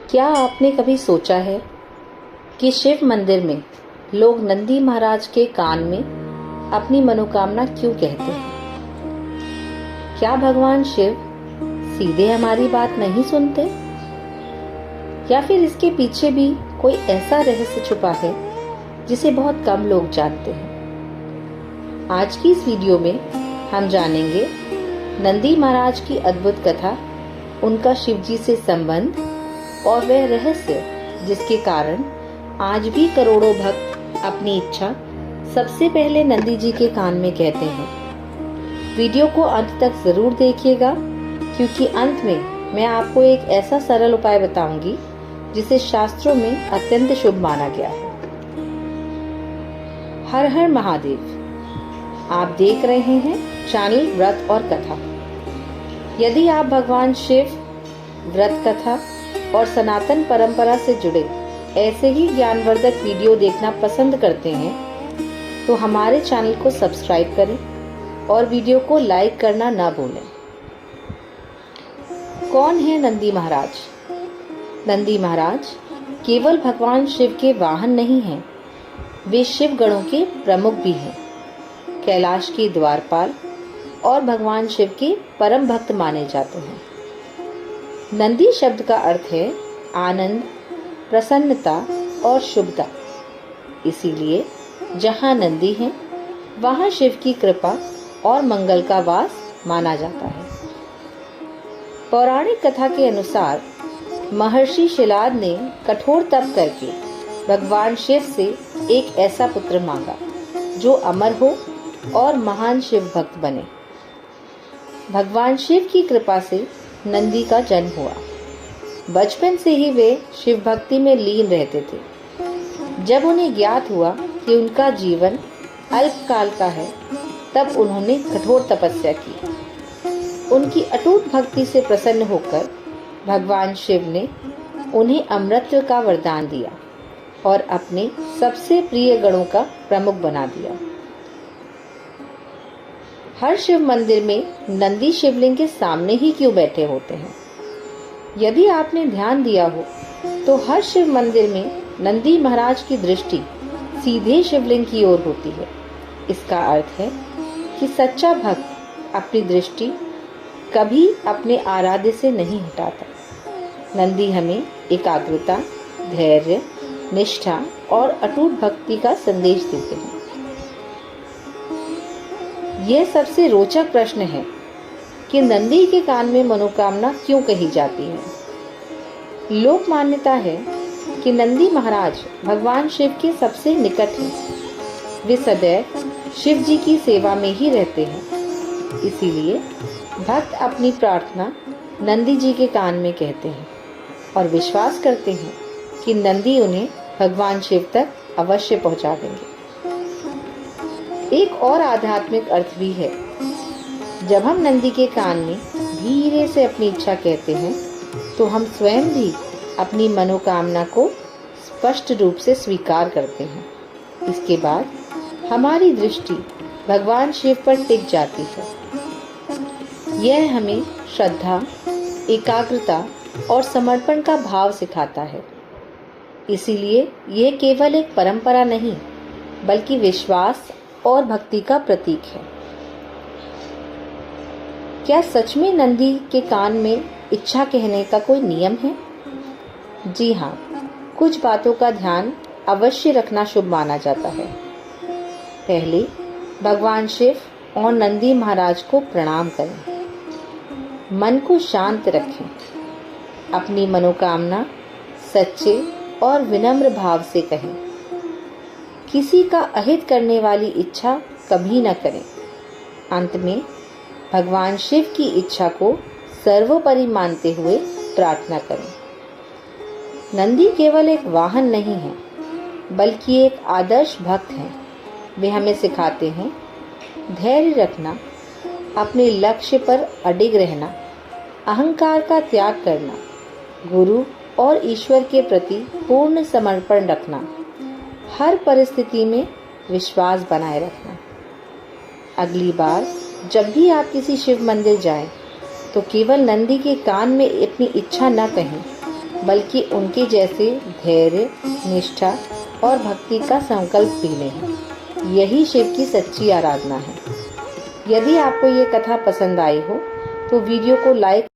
क्या आपने कभी सोचा है कि शिव मंदिर में लोग नंदी महाराज के कान में अपनी मनोकामना क्यों कहते हैं? क्या भगवान शिव सीधे हमारी बात नहीं सुनते, या फिर इसके पीछे भी कोई ऐसा रहस्य छुपा है जिसे बहुत कम लोग जानते हैं? आज की इस वीडियो में हम जानेंगे नंदी महाराज की अद्भुत कथा, उनका शिवजी से संबंध और वह रहस्य जिसके कारण आज भी करोड़ों भक्त अपनी इच्छा सबसे पहले नंदी जी के कान में कहते हैं। वीडियो को अंत तक जरूर देखिएगा, क्योंकि अंत में मैं आपको एक ऐसा सरल उपाय बताऊंगी जिसे शास्त्रों में अत्यंत शुभ माना गया है। हर हर महादेव। आप देख रहे हैं चैनल व्रत और कथा। यदि आप भगवान शिव, व्रत कथा और सनातन परंपरा से जुड़े ऐसे ही ज्ञानवर्धक वीडियो देखना पसंद करते हैं तो हमारे चैनल को सब्सक्राइब करें और वीडियो को लाइक करना ना भूलें। कौन है नंदी महाराज? नंदी महाराज केवल भगवान शिव के वाहन नहीं हैं, वे शिव गणों के प्रमुख भी हैं। कैलाश के द्वारपाल और भगवान शिव के परम भक्त माने जाते हैं। नंदी शब्द का अर्थ है आनंद, प्रसन्नता और शुभता। इसीलिए जहाँ नंदी हैं, वहाँ शिव की कृपा और मंगल का वास माना जाता है। पौराणिक कथा के अनुसार महर्षि शिलाद ने कठोर तप करके भगवान शिव से एक ऐसा पुत्र मांगा जो अमर हो और महान शिव भक्त बने। भगवान शिव की कृपा से नंदी का जन्म हुआ। बचपन से ही वे शिव भक्ति में लीन रहते थे। जब उन्हें ज्ञात हुआ कि उनका जीवन अल्पकाल का है, तब उन्होंने कठोर तपस्या की। उनकी अटूट भक्ति से प्रसन्न होकर भगवान शिव ने उन्हें अमरत्व का वरदान दिया और अपने सबसे प्रिय गणों का प्रमुख बना दिया। हर शिव मंदिर में नंदी शिवलिंग के सामने ही क्यों बैठे होते हैं? यदि आपने ध्यान दिया हो तो हर शिव मंदिर में नंदी महाराज की दृष्टि सीधे शिवलिंग की ओर होती है। इसका अर्थ है कि सच्चा भक्त अपनी दृष्टि कभी अपने आराध्य से नहीं हटाता। नंदी हमें एकाग्रता, धैर्य, निष्ठा और अटूट भक्ति का संदेश देते हैं। यह सबसे रोचक प्रश्न है कि नंदी के कान में मनोकामना क्यों कही जाती है। लोक मान्यता है कि नंदी महाराज भगवान शिव के सबसे निकट हैं। वे सदैव शिव जी की सेवा में ही रहते हैं। इसीलिए भक्त अपनी प्रार्थना नंदी जी के कान में कहते हैं और विश्वास करते हैं कि नंदी उन्हें भगवान शिव तक अवश्य पहुंचा देंगे। एक और आध्यात्मिक अर्थ भी है। जब हम नंदी के कान में धीरे से अपनी इच्छा कहते हैं तो हम स्वयं भी अपनी मनोकामना को स्पष्ट रूप से स्वीकार करते हैं। इसके बाद हमारी दृष्टि भगवान शिव पर टिक जाती है। यह हमें श्रद्धा, एकाग्रता और समर्पण का भाव सिखाता है। इसीलिए यह केवल एक परंपरा नहीं, बल्कि विश्वास और भक्ति का प्रतीक है। क्या सच में नंदी के कान में इच्छा कहने का कोई नियम है? जी हाँ, कुछ बातों का ध्यान अवश्य रखना शुभ माना जाता है। पहले भगवान शिव और नंदी महाराज को प्रणाम करें। मन को शांत रखें। अपनी मनोकामना सच्चे और विनम्र भाव से कहें। किसी का अहित करने वाली इच्छा कभी न करें। अंत में भगवान शिव की इच्छा को सर्वोपरि मानते हुए प्रार्थना करें। नंदी केवल एक वाहन नहीं है, बल्कि एक आदर्श भक्त हैं। वे हमें सिखाते हैं धैर्य रखना, अपने लक्ष्य पर अडिग रहना, अहंकार का त्याग करना, गुरु और ईश्वर के प्रति पूर्ण समर्पण रखना, हर परिस्थिति में विश्वास बनाए रखना। अगली बार जब भी आप किसी शिव मंदिर जाएं, तो केवल नंदी के कान में अपनी इच्छा न कहें, बल्कि उनके जैसे धैर्य, निष्ठा और भक्ति का संकल्प भी लें। यही शिव की सच्ची आराधना है। यदि आपको ये कथा पसंद आई हो तो वीडियो को लाइक